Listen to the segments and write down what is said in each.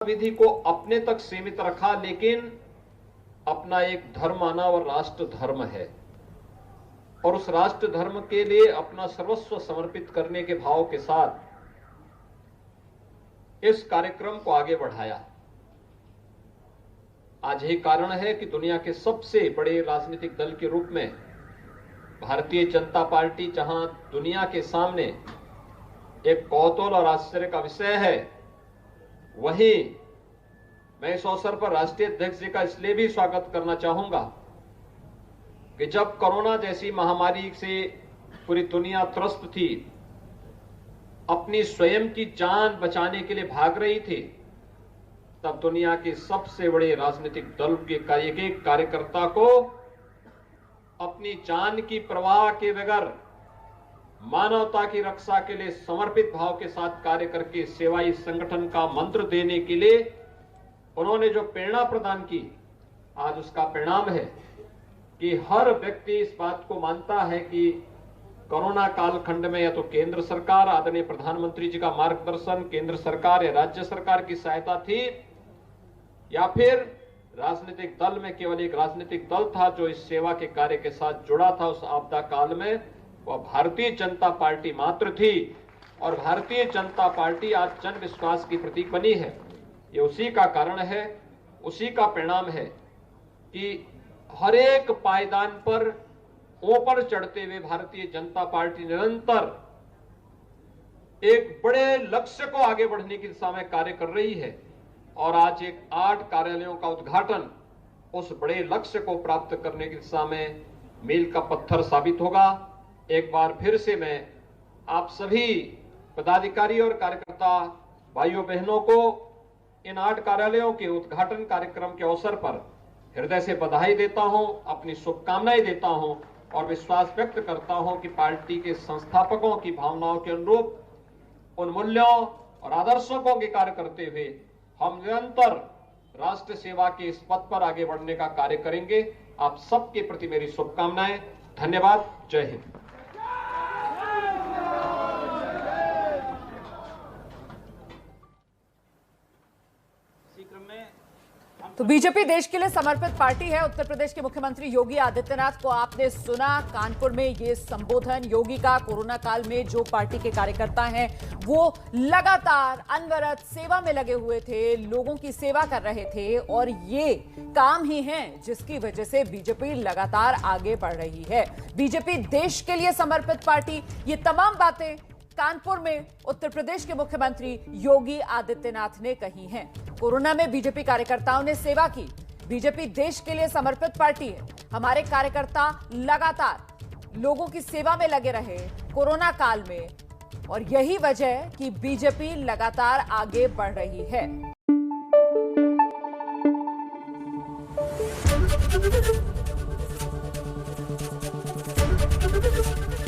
विधि को अपने तक सीमित रखा, लेकिन अपना एक धर्म माना और राष्ट्र धर्म है और उस राष्ट्र धर्म के लिए अपना सर्वस्व समर्पित करने के भाव के साथ इस कार्यक्रम को आगे बढ़ाया। आज यही कारण है कि दुनिया के सबसे बड़े राजनीतिक दल के रूप में भारतीय जनता पार्टी जहां दुनिया के सामने एक कौतूहल और आश्चर्य का विषय है, वहीं मैं इस अवसर पर राष्ट्रीय अध्यक्ष जी का इसलिए भी स्वागत करना चाहूंगा कि जब कोरोना जैसी महामारी से पूरी दुनिया त्रस्त थी, अपनी स्वयं की जान बचाने के लिए भाग रही थी, तब दुनिया के सबसे बड़े राजनीतिक दल के एक कार्यकर्ता को अपनी जान की परवाह के बगैर मानवता की रक्षा के लिए समर्पित भाव के साथ कार्य करके सेवाई संगठन का मंत्र देने के लिए उन्होंने जो प्रेरणा प्रदान की, आज उसका परिणाम है कि हर व्यक्ति इस बात को मानता है कि कोरोना कालखंड में या तो केंद्र सरकार, आदरणीय प्रधानमंत्री जी का मार्गदर्शन, केंद्र सरकार या राज्य सरकार की सहायता थी, या फिर राजनीतिक दल में केवल एक राजनीतिक दल था जो इस सेवा के कार्य के साथ जुड़ा था। उस आपदा काल में वह भारतीय जनता पार्टी मात्र थी और भारतीय जनता पार्टी आज जन विश्वास की प्रतीक बनी है। ये उसी का कारण है, उसी का परिणाम है कि हर एक पायदान पर ऊपर चढ़ते हुए भारतीय जनता पार्टी निरंतर एक बड़े लक्ष्य को आगे बढ़ने की दिशा में कार्य कर रही है और आज एक 8 कार्यालयों का उद्घाटन उस बड़े लक्ष्य को प्राप्त करने की दिशा में मील का पत्थर साबित होगा। एक बार फिर से मैं आप सभी पदाधिकारी और कार्यकर्ता भाइयों बहनों को इन 8 कार्यालयों के उद्घाटन कार्यक्रम के अवसर पर हृदय से बधाई देता हूं, अपनी शुभकामनाएं देता हूं और विश्वास व्यक्त करता हूं कि पार्टी के संस्थापकों की भावनाओं के अनुरूप उन मूल्यों और आदर्शों को अंगीकार करते हुए हम निरंतर राष्ट्र सेवा के इस पथ पर आगे बढ़ने का कार्य करेंगे। आप सबके प्रति मेरी शुभकामनाएं। धन्यवाद। जय हिंद। तो बीजेपी देश के लिए समर्पित पार्टी है। उत्तर प्रदेश के मुख्यमंत्री योगी आदित्यनाथ को आपने सुना, कानपुर में ये संबोधन योगी का। कोरोना काल में जो पार्टी के कार्यकर्ता हैं वो लगातार अनवरत सेवा में लगे हुए थे, लोगों की सेवा कर रहे थे और ये काम ही हैं जिसकी वजह से बीजेपी लगातार आगे बढ़ रही है। बीजेपी देश के लिए समर्पित पार्टी, ये तमाम बातें कानपुर में उत्तर प्रदेश के मुख्यमंत्री योगी आदित्यनाथ ने कही हैं। कोरोना में बीजेपी कार्यकर्ताओं ने सेवा की। बीजेपी देश के लिए समर्पित पार्टी है। हमारे कार्यकर्ता लगातार लोगों की सेवा में लगे रहे कोरोना काल में और यही वजह कि बीजेपी लगातार आगे बढ़ रही है।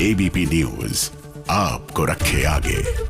एबीपी न्यूज आपको रखे आगे।